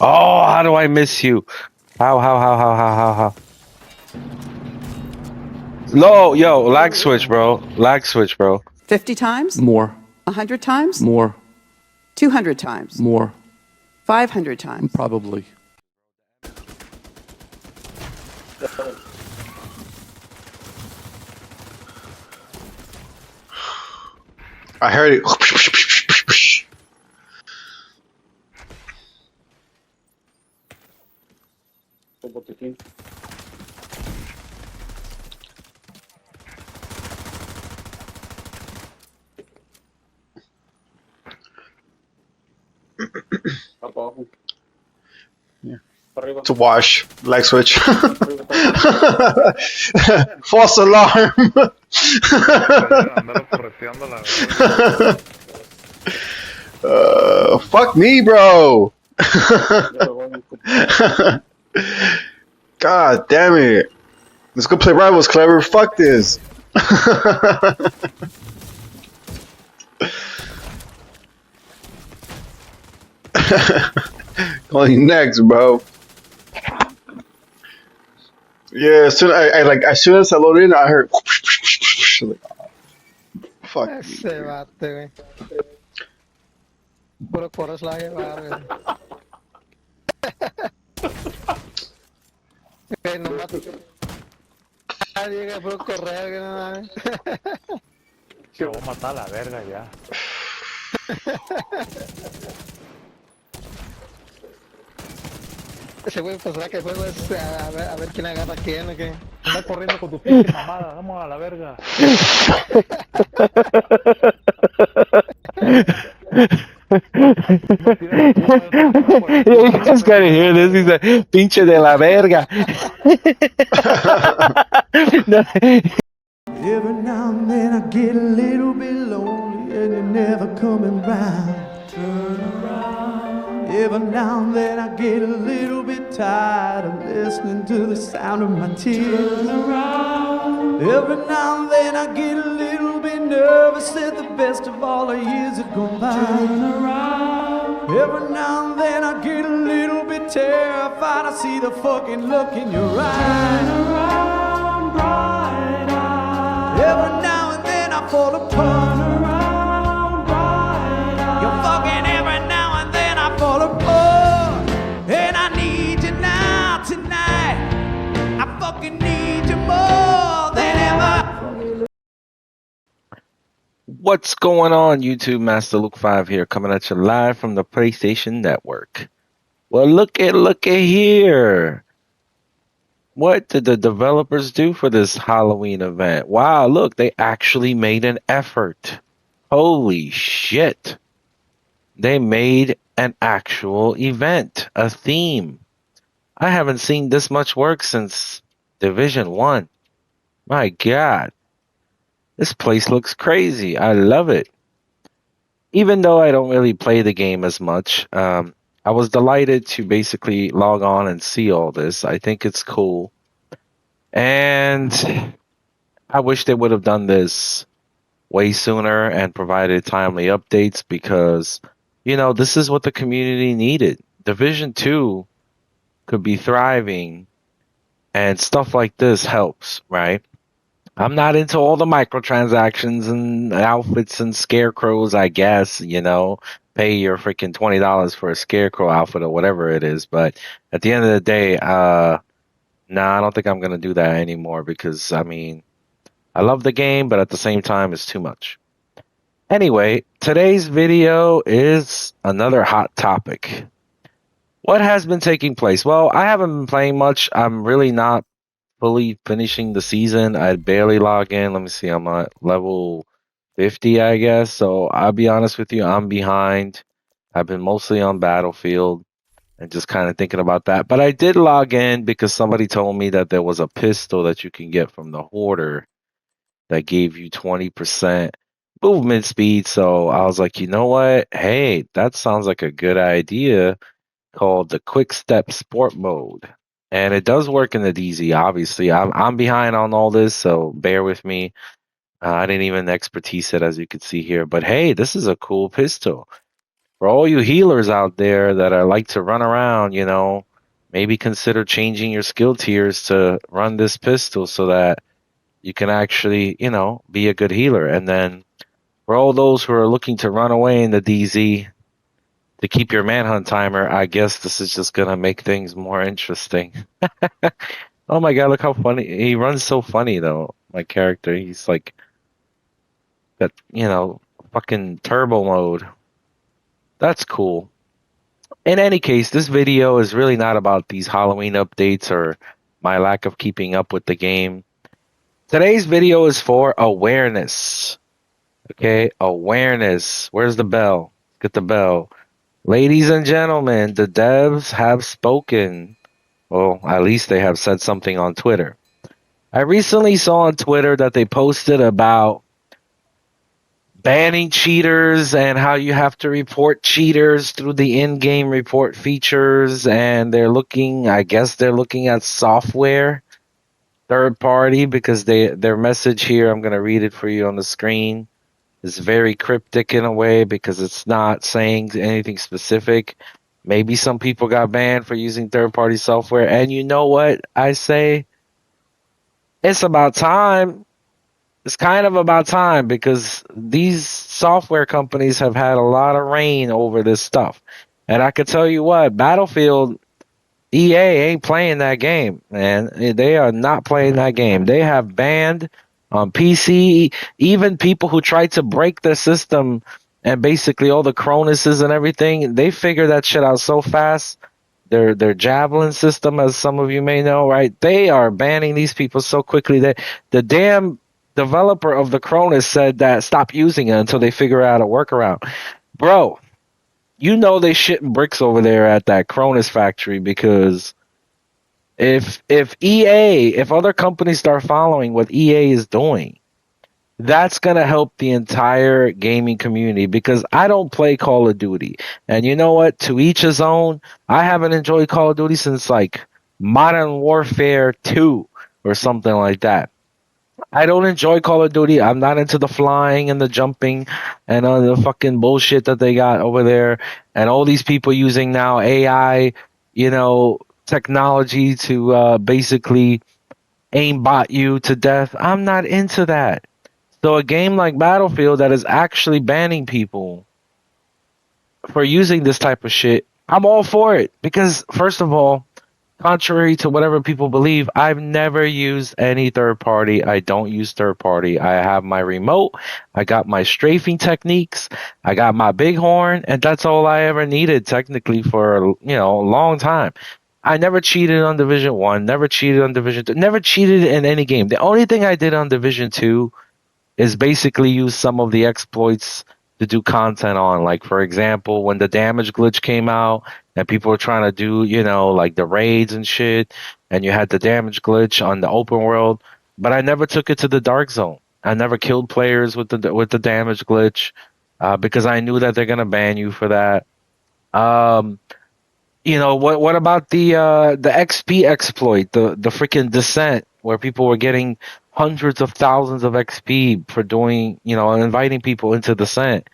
Oh, how do I miss you? How? Low, yo, lag switch, bro. Lag switch, bro. 50 times? More. 100 times? More. 200 times? More. 500 times? Probably. I heard it. To wash, leg switch. False alarm. Fuck me, bro. God damn it. Let's go play Rivals, Clever. Fuck this. Calling next, bro. Yeah, as soon as soon as I loaded in, I heard. Like, oh, fuck. Ese vato, güey. Puro coro se la va a llevar, güey. Güey, no mata. Ah, llega puro correr, güey, no mames. Se va a matar a la verga ya. Ese güey pensaba que el juego es a ver quién agarra a quién, o qué. Anda corriendo con tu pinche mamada, vamos a la verga. You just gotta hear this. He's like, pinche de la verga. Every now and then I get a little bit lonely and you're never coming round. Turn around. Every now and then I get a little bit tired of listening to the sound of my tears. Turn around. Every now and then I get a little bit nervous that the best of all the years have gone by. Turn around. Every now and then I get a little bit terrified. I see the fucking look in your eyes. Turn around, bright eyes. Every now and then I fall apart. Turn around, bright eyes. You're fucking every now and then I fall apart. And I need you now, tonight. I fucking need you more than ever. What's going on, YouTube? Master Luke 5 here, coming at you live from the PlayStation Network. Well, look at here. What did the developers do for this Halloween event? Wow, look, they actually made an effort. Holy shit. They made an actual event, a theme. I haven't seen this much work since Division 1. My God. This place looks crazy. I love it. Even though I don't really play the game as much, I was delighted to basically log on and see all this. I think it's cool. And I wish they would have done this way sooner and provided timely updates because, you know, this is what the community needed. Division 2 could be thriving and stuff like this helps, right? I'm not into all the microtransactions and outfits and scarecrows, I guess, you know, pay your freaking $20 for a scarecrow outfit or whatever it is. But at the end of the day, I don't think I'm going to do that anymore because, I mean, I love the game, but at the same time, it's too much. Anyway, today's video is another hot topic. What has been taking place? Well, I haven't been playing much. I'm really not fully finishing the season. I barely log in. Let me see. I'm at level 50, I guess. So I'll be honest with you. I'm behind. I've been mostly on Battlefield and just kind of thinking about that. But I did log in because somebody told me that there was a pistol that you can get from the Hoarder that gave you 20% movement speed. So I was like, you know what? Hey, that sounds like a good idea, called the Quick Step Sport Mode. And it does work in the DZ, obviously. I'm behind on all this, so bear with me. I didn't even expertise it, as you can see here. But hey, this is a cool pistol. for all you healers out there that are like to run around, maybe consider changing your skill tiers to run this pistol so that you can actually, be a good healer. And then for all those who are looking to run away in the DZ to keep your manhunt timer, I guess this is just gonna make things more interesting. Oh my god, look how funny he runs! So funny though. My character, he's like that, fucking turbo mode. That's cool. In any case, this video is really not about these Halloween updates or my lack of keeping up with the game. Today's video is for awareness. Okay, awareness. Where's the bell? Get the bell. Ladies and gentlemen, the devs have spoken. Well, at least they have said something on Twitter. I recently saw on Twitter that they posted about banning cheaters and how you have to report cheaters through the in-game report features, and I guess they're looking at software, third party, because their message here, I'm going to read it for you on the screen, is very cryptic in a way because it's not saying anything specific. Maybe some people got banned for using third-party software, and you know what I say? It's about time. It's kind of about time because these software companies have had a lot of reign over this stuff. And I could tell you what, Battlefield, EA ain't playing that game, man. They are not playing that game. They have banned on PC, even people who tried to break their system and basically all the Cronuses and everything, they figure that shit out so fast. Their Javelin system, as some of you may know, right? They are banning these people so quickly that the damn developer of the Cronus said that stop using it until they figure out a workaround. Bro, they shitting bricks over there at that Cronus factory because if other companies start following what EA is doing, that's going to help the entire gaming community because I don't play Call of Duty. And you know what? To each his own. I haven't enjoyed Call of Duty since like Modern Warfare 2 or something like that. I don't enjoy Call of Duty. I'm not into the flying and the jumping and the fucking bullshit that they got over there. And all these people using now AI, technology to basically aimbot you to death. I'm not into that. So a game like Battlefield that is actually banning people for using this type of shit, I'm all for it. Because, first of all, contrary to whatever people believe, I've never used any third party. I don't use third party. I have my remote. I got my strafing techniques. I got my bighorn. And that's all I ever needed technically for, a long time. I never cheated on Division 1, never cheated on Division 2, never cheated in any game. The only thing I did on Division 2 is basically use some of the exploits to do content on. Like, for example, when the damage glitch came out and people were trying to do, like the raids and shit, and you had the damage glitch on the open world, but I never took it to the dark zone. I never killed players with the damage glitch because I knew that they're gonna ban you for that. What about the XP exploit, the freaking descent, where people were getting hundreds of thousands of XP for doing, inviting people into descent?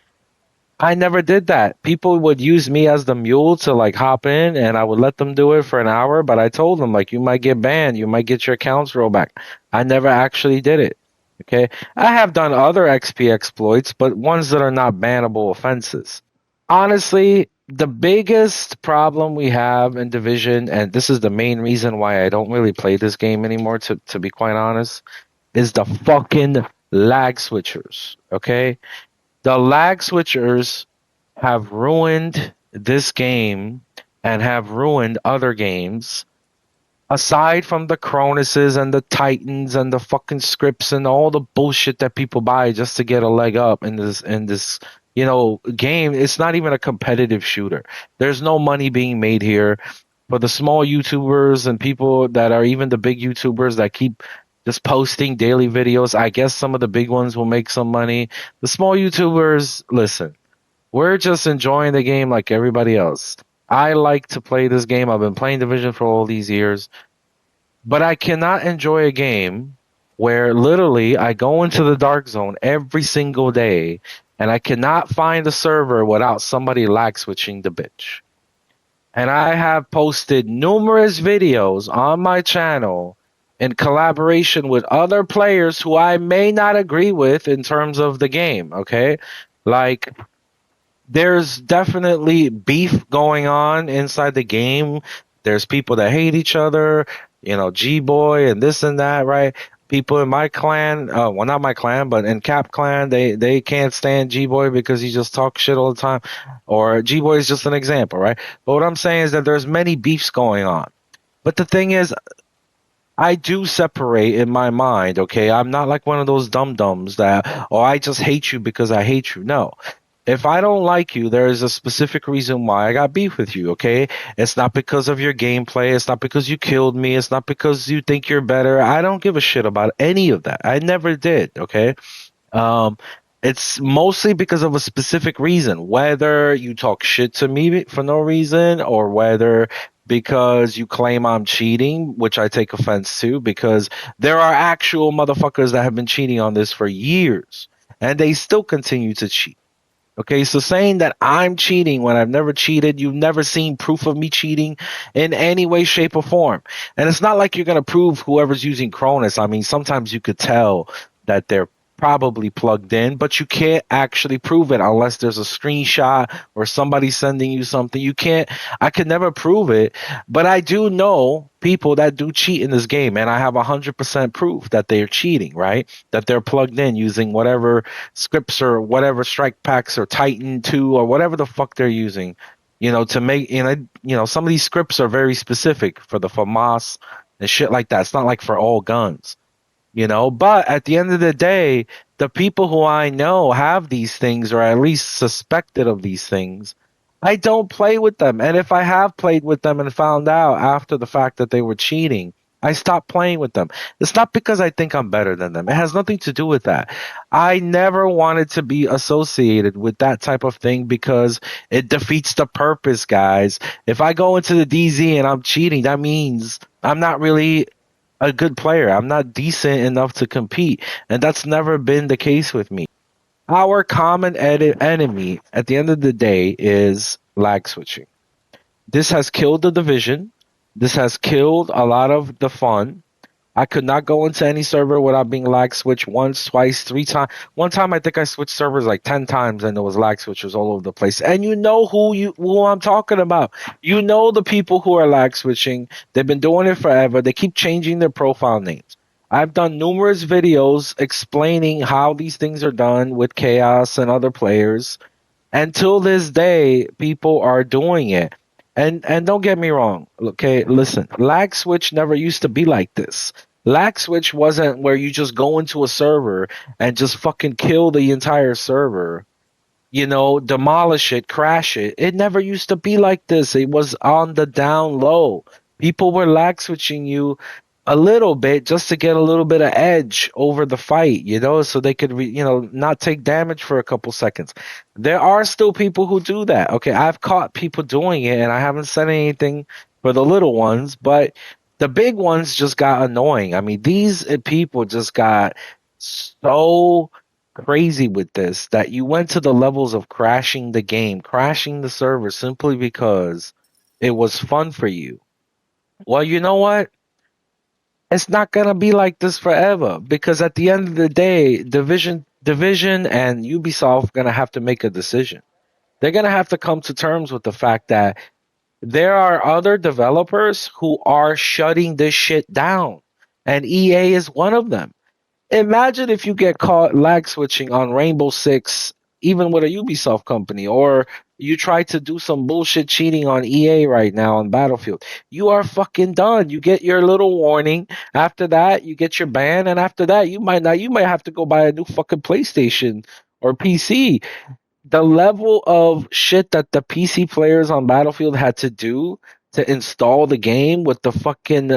I never did that. People would use me as the mule to like hop in, and I would let them do it for an hour. But I told them like, you might get banned, you might get your accounts rolled back. I never actually did it. Okay, I have done other XP exploits, but ones that are not bannable offenses. Honestly, the biggest problem we have in Division, and this is the main reason why I don't really play this game anymore, to be quite honest, is the fucking lag switchers. Okay? The lag switchers have ruined this game and have ruined other games. Aside from the Cronuses and the Titans and the fucking scripts and all the bullshit that people buy just to get a leg up in this game, it's not even a competitive shooter. There's no money being made here. For the small YouTubers and people that are even the big YouTubers that keep just posting daily videos, I guess some of the big ones will make some money. The small YouTubers, listen, we're just enjoying the game like everybody else. I like to play this game. I've been playing Division for all these years. But I cannot enjoy a game where literally I go into the dark zone every single day and I cannot find a server without somebody lag switching the bitch. And I have posted numerous videos on my channel in collaboration with other players who I may not agree with in terms of the game, okay? Like, there's definitely beef going on inside the game. There's people that hate each other, G-Boy and this and that, right? People in my clan, well, not my clan, but in Cap clan, they can't stand G-Boy because he just talks shit all the time. Or G-Boy is just an example, right? But what I'm saying is that there's many beefs going on. But the thing is, I do separate in my mind, okay? I'm not like one of those dum-dums that, oh, I just hate you because I hate you. No. If I don't like you, there is a specific reason why I got beef with you, okay? It's not because of your gameplay. It's not because you killed me. It's not because you think you're better. I don't give a shit about any of that. I never did, okay? Um, it's mostly because of a specific reason, whether you talk shit to me for no reason or whether because you claim I'm cheating, which I take offense to because there are actual motherfuckers that have been cheating on this for years and they still continue to cheat. Okay, so saying that I'm cheating when I've never cheated, you've never seen proof of me cheating in any way, shape, or form. And it's not like you're going to prove whoever's using Cronus. I mean, sometimes you could tell that they're probably plugged in, but you can't actually prove it unless there's a screenshot or somebody sending you something. I could never prove it, but I do know people that do cheat in this game, and I have 100% proof that they're cheating, right? That they're plugged in using whatever scripts or whatever strike packs or Titan 2 or whatever the fuck they're using, to make, some of these scripts are very specific for the FAMAS and shit like that. It's not like for all guns. But at the end of the day, the people who I know have these things or at least suspected of these things, I don't play with them. And if I have played with them and found out after the fact that they were cheating, I stopped playing with them. It's not because I think I'm better than them. It has nothing to do with that. I never wanted to be associated with that type of thing because it defeats the purpose, guys. If I go into the DZ and I'm cheating, that means I'm not really a good player. I'm not decent enough to compete, and that's never been the case with me. Our common enemy at the end of the day is lag switching. This has killed the division. This has killed a lot of the fun. I could not go into any server without being lag switched once, twice, 3 times. One time I think I switched servers like 10 times and there was lag switchers all over the place. And you know who I'm talking about. You know the people who are lag switching. They've been doing it forever. They keep changing their profile names. I've done numerous videos explaining how these things are done with Chaos and other players. Until this day, people are doing it. And don't get me wrong, okay? Listen, lag switch never used to be like this. Lag switch wasn't where you just go into a server and just fucking kill the entire server, demolish it, crash it. It never used to be like this. It was on the down low. People were lag switching you a little bit just to get a little bit of edge over the fight, so they could, not take damage for a couple seconds. There are still people who do that. Okay, I've caught people doing it, and I haven't said anything for the little ones, but the big ones just got annoying. I mean, these people just got so crazy with this that you went to the levels of crashing the game, crashing the server simply because it was fun for you. Well, you know what? It's not gonna be like this forever because at the end of the day, Division and Ubisoft gonna have to make a decision. They're gonna have to come to terms with the fact that there are other developers who are shutting this shit down, and EA is one of them. Imagine if you get caught lag switching on Rainbow Six, even with a Ubisoft company, or you try to do some bullshit cheating on EA right now on Battlefield. You are fucking done. You get your little warning. After that, you get your ban, and after that, you might not. You might have to go buy a new fucking PlayStation or PC. The level of shit that the PC players on Battlefield had to do to install the game with the fucking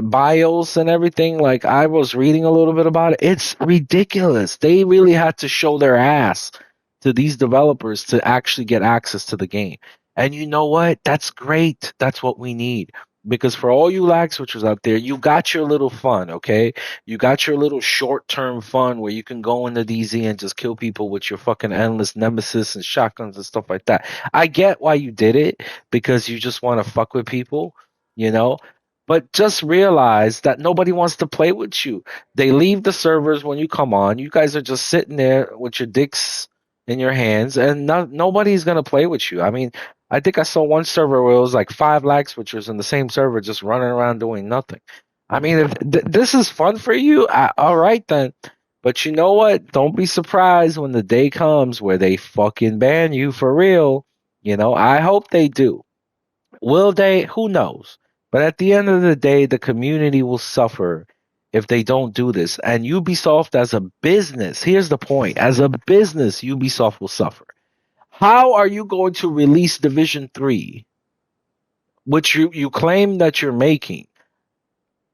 BIOS and everything, like I was reading a little bit about it, it's ridiculous. They really had to show their ass to these developers to actually get access to the game. And you know what? That's great. That's what we need. Because for all you lag switchers out there, you got your little fun, okay? You got your little short-term fun where you can go into DZ and just kill people with your fucking endless nemesis and shotguns and stuff like that. I get why you did it, because you just want to fuck with people, you know? But just realize that nobody wants to play with you. They leave the servers when you come on. You guys are just sitting there with your dicks in your hands, and nobody's gonna play with you. I mean, I think I saw one server where it was like 5 lag switchers in the same server just running around doing nothing. I mean, if this is fun for you, all right then. But you know what? Don't be surprised when the day comes where they fucking ban you for real. You know, I hope they do. Will they? Who knows? But at the end of the day, the community will suffer if they don't do this. And Ubisoft as a business, here's the point. As a business, Ubisoft will suffer. How are you going to release Division 3, which you claim that you're making,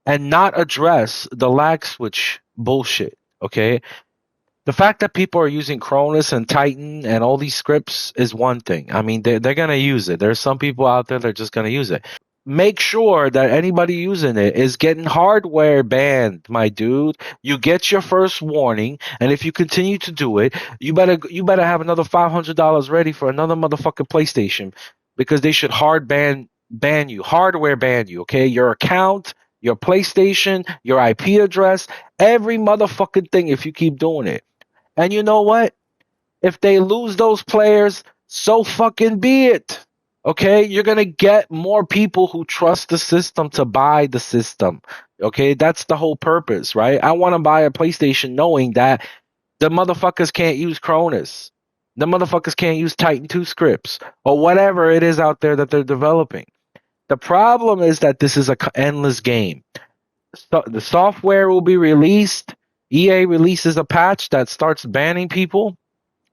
and not address the lag switch bullshit? Okay? The fact that people are using Cronus and Titan and all these scripts is one thing. I mean, they're going to use it. There's some people out there that are just going to use it. Make sure that anybody using it is getting hardware banned, my dude. You get your first warning, and if you continue to do it, you better have another $500 ready for another motherfucking PlayStation, because they should hardware ban you. Okay, your account, your PlayStation, your IP address, every motherfucking thing. If you keep doing it, and you know what? If they lose those players, so fucking be it. Okay, you're gonna get more people who trust the system to buy the system. Okay, that's the whole purpose, right? I want to buy a PlayStation knowing that the motherfuckers can't use Cronus, the motherfuckers can't use Titan 2 scripts or whatever it is out there that they're developing. The problem is that this is a endless game. So the software will be released. EA releases a patch that starts banning people,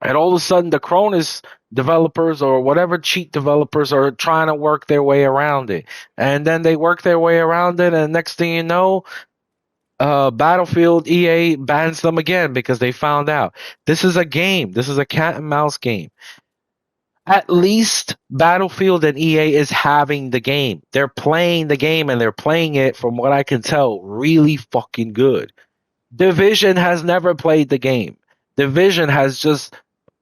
and all of a sudden the Cronus developers or whatever cheat developers are trying to work their way around it. And then they work their way around it, and next thing you know, Battlefield EA bans them again because they found out. This is a game. This is a cat and mouse game. At least Battlefield and EA is having the game. They're playing the game, and they're playing it, from what I can tell, really fucking good. Division has never played the game. Division has just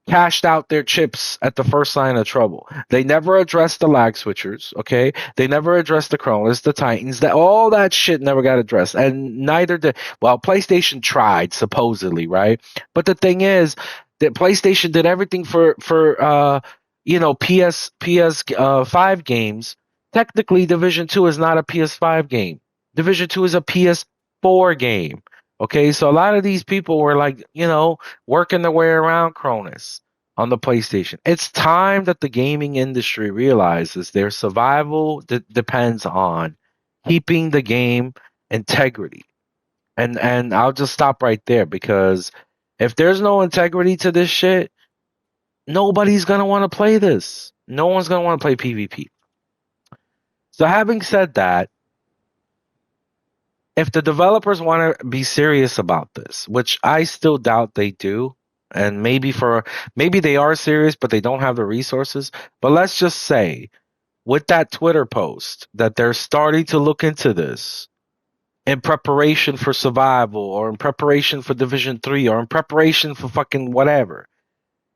cashed out their chips at the first sign of trouble. They never addressed the lag switchers, okay? They never addressed the Cronus, the Titans, that all that shit never got addressed. And neither did, well, PlayStation tried, supposedly, right? But the thing is that PlayStation did everything for PS5 games. Technically, Division 2 is not a PS5 game. Division 2 is a PS4 game. Okay, so a lot of these people were like, working their way around Cronus on the PlayStation. It's time that the gaming industry realizes their survival depends on keeping the game integrity. And I'll just stop right there, because if there's no integrity to this shit, nobody's gonna want to play this. No one's gonna want to play PvP. So having said that, if the developers want to be serious about this, which I still doubt they do, and maybe they are serious, but they don't have the resources. But let's just say, with that Twitter post, that they're starting to look into this in preparation for survival, or in preparation for Division 3, or in preparation for fucking whatever.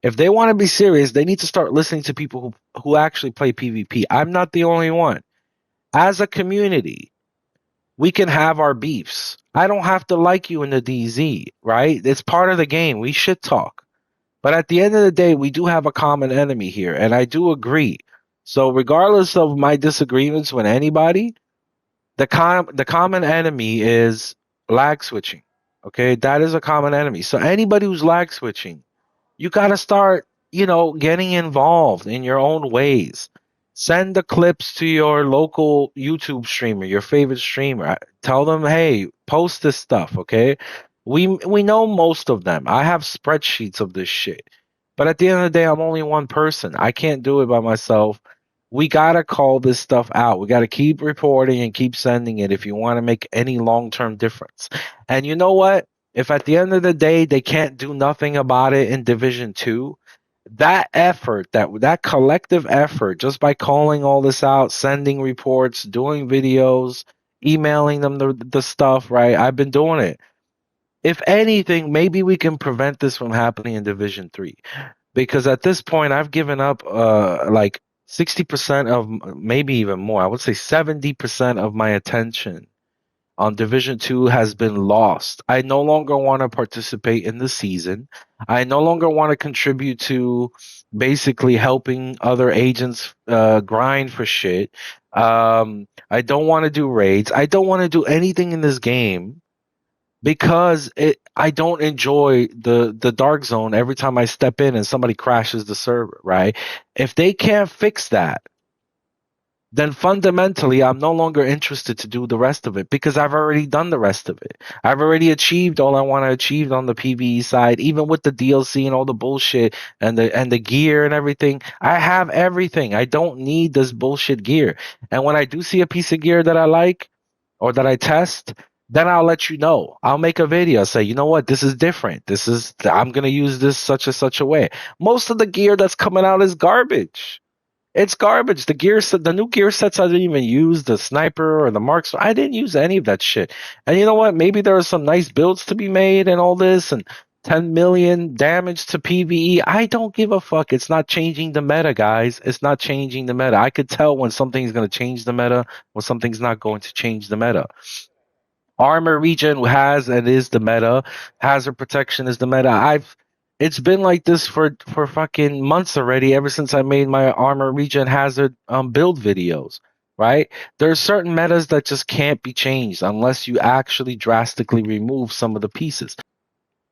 If they want to be serious, they need to start listening to people who actually play PvP. I'm not the only one. As a community, we can have our beefs. I don't have to like you in the DZ, right? It's part of the game. We should talk. But at the end of the day, we do have a common enemy here, and I do agree. So regardless of my disagreements with anybody, the common enemy is lag switching. Okay? That is a common enemy. So anybody who's lag switching, you got to start, getting involved in your own ways. Send the clips to your local YouTube streamer, your favorite streamer. Tell them, hey, post this stuff, okay? We know most of them. I have spreadsheets of this shit. But at the end of the day, I'm only one person. I can't do it by myself. We got to call this stuff out. We got to keep reporting and keep sending it if you want to make any long-term difference. And you know what? If at the end of the day they can't do nothing about it in Division 2, that effort, that collective effort, just by calling all this out, sending reports, doing videos, emailing them the stuff, right? I've been doing it. If anything, maybe we can prevent this from happening in Division 3. Because at this point I've given up like 60% of, maybe even more. I would say 70% of my attention on Division 2 has been lost. I no longer want to participate in the season. I no longer want to contribute to basically helping other agents grind for shit. I don't want to do raids. I don't want to do anything in this game because I don't enjoy the dark zone every time I step in and somebody crashes the server, right? If they can't fix that, then fundamentally I'm no longer interested to do the rest of it because I've already done the rest of it. I've already achieved all I want to achieve on the PvE side, even with the DLC and all the bullshit and the gear and everything. I have everything. I don't need this bullshit gear. And when I do see a piece of gear that I like or that I test, then I'll let you know. I'll make a video, say, you know what, this is different. I'm gonna use this such and such a way. Most of the gear that's coming out is garbage. It's garbage. The new gear sets I didn't even use, the sniper or the marks. I didn't use any of that shit. And you know what? Maybe there are some nice builds to be made and all this and 10 million damage to PvE. I don't give a fuck. It's not changing the meta, guys. It's not changing the meta. I could tell when something's going to change the meta, when something's not going to change the meta. Armor regen has and is the meta. Hazard protection is the meta. It's been like this for fucking months already, ever since I made my armor regen hazard build videos, right? There's certain metas that just can't be changed unless you actually drastically remove some of the pieces.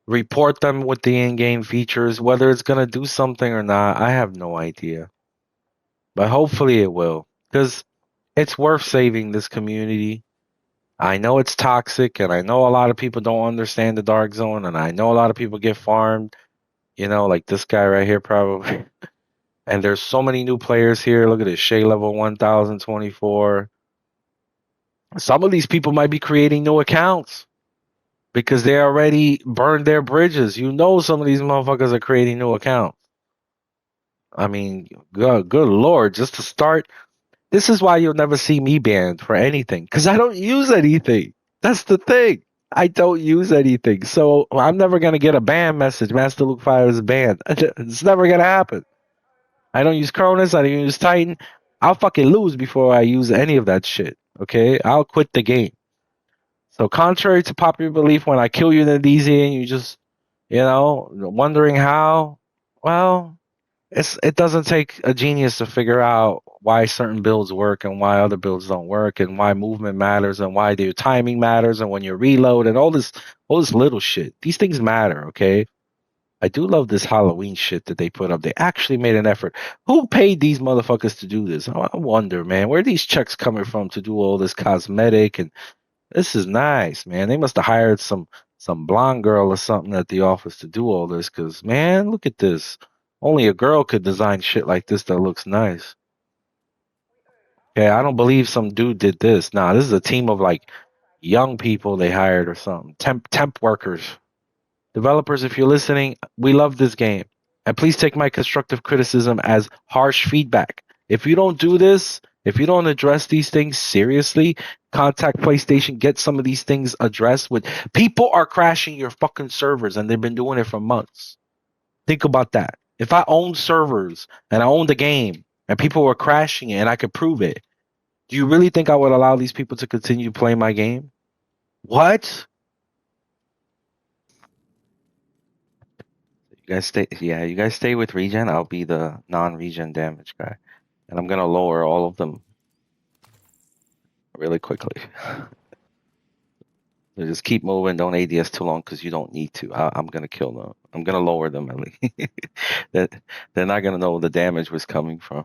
Report them with the in-game features, whether it's gonna do something or not, I have no idea. But hopefully it will, because it's worth saving this community. I know it's toxic, and I know a lot of people don't understand the dark zone, and I know a lot of people get farmed, like this guy right here probably. And there's so many new players here. Look at this, Shea level 1024. Some of these people might be creating new accounts because they already burned their bridges. Some of these motherfuckers are creating new accounts. I mean, good Lord, just to start. This is why you'll never see me banned for anything, because I don't use anything. That's the thing. I don't use anything. So I'm never going to get a ban message. Master Luke Fire is banned. It's never going to happen. I don't use Cronus. I don't use Titan. I'll fucking lose before I use any of that shit. Okay? I'll quit the game. So contrary to popular belief, when I kill you in the DZ and you just, wondering how, well, it doesn't take a genius to figure out why certain builds work and why other builds don't work and why movement matters and why your timing matters and when you reload and all this little shit. These things matter, okay? I do love this Halloween shit that they put up. They actually made an effort. Who paid these motherfuckers to do this? I wonder, man. Where are these checks coming from to do all this cosmetic? And this is nice, man. They must have hired some blonde girl or something at the office to do all this. Because, man, look at this. Only a girl could design shit like this that looks nice. Yeah, I don't believe some dude did this. Nah, this is a team of like young people they hired or something. Temp workers. Developers, if you're listening, we love this game. And please take my constructive criticism as harsh feedback. If you don't do this, if you don't address these things seriously, contact PlayStation, get some of these things addressed with. People are crashing your fucking servers and they've been doing it for months. Think about that. If I owned servers and I owned the game and people were crashing it and I could prove it, do you really think I would allow these people to continue playing my game? What? You guys stay with regen. I'll be the non-regen damage guy. And I'm gonna lower all of them really quickly. So just keep moving. Don't ADS too long because you don't need to. I'm gonna kill them. I'm gonna lower them at least. They're not gonna know where the damage was coming from.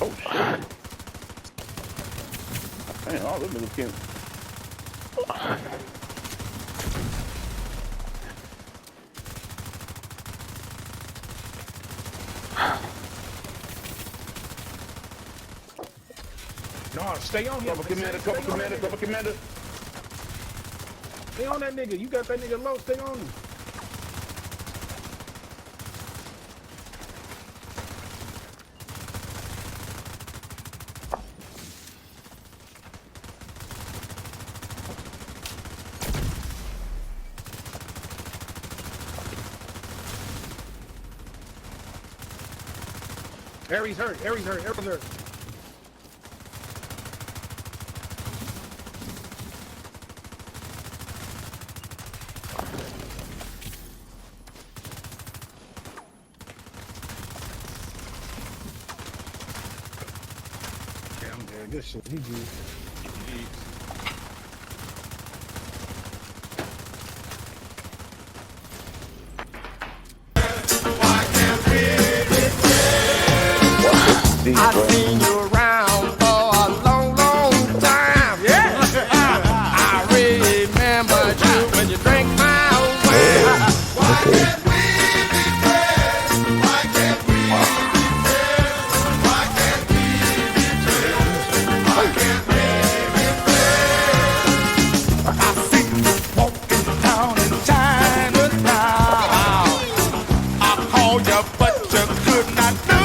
Oh shit! Man, all them niggas getting. No, stay on him. Cover commander. Stay on that nigga. You got that nigga low. Stay on him. Aries hurt. Yeah, I'm dead. Good shit. GG. I've seen you around for a long, long time. Yeah. I remember you when you drank my wine. Why can't we be friends? Why can't we be friends? Why can't we be friends? Why can't we be friends? I see you walking down in Chinatown. I called you, but you could not do.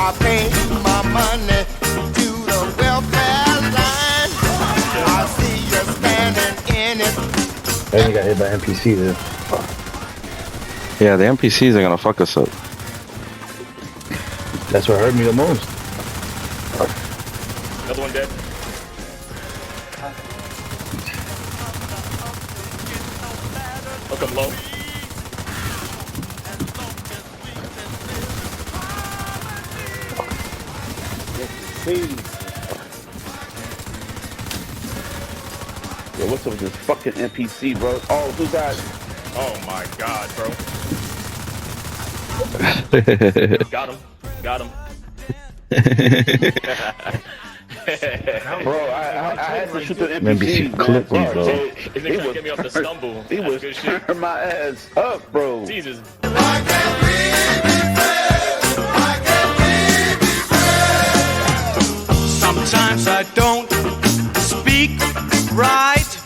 I pay my money to the welfare line. I see you standing in it. And you got hit by NPC there. Yeah, the NPCs are gonna fuck us up. That's what hurt me the most. Another one dead. Look, I'm low. Yo, what's up with this fucking NPC, bro? Oh, who got? Oh my god, bro. Got him. Bro, I had to shoot the NPC. Maybe she clipped me, bro. He was get me off the stumble. He was turning my ass up, bro. Jesus. Why can't we be friends? Why can't we be friends? Sometimes I don't speak right.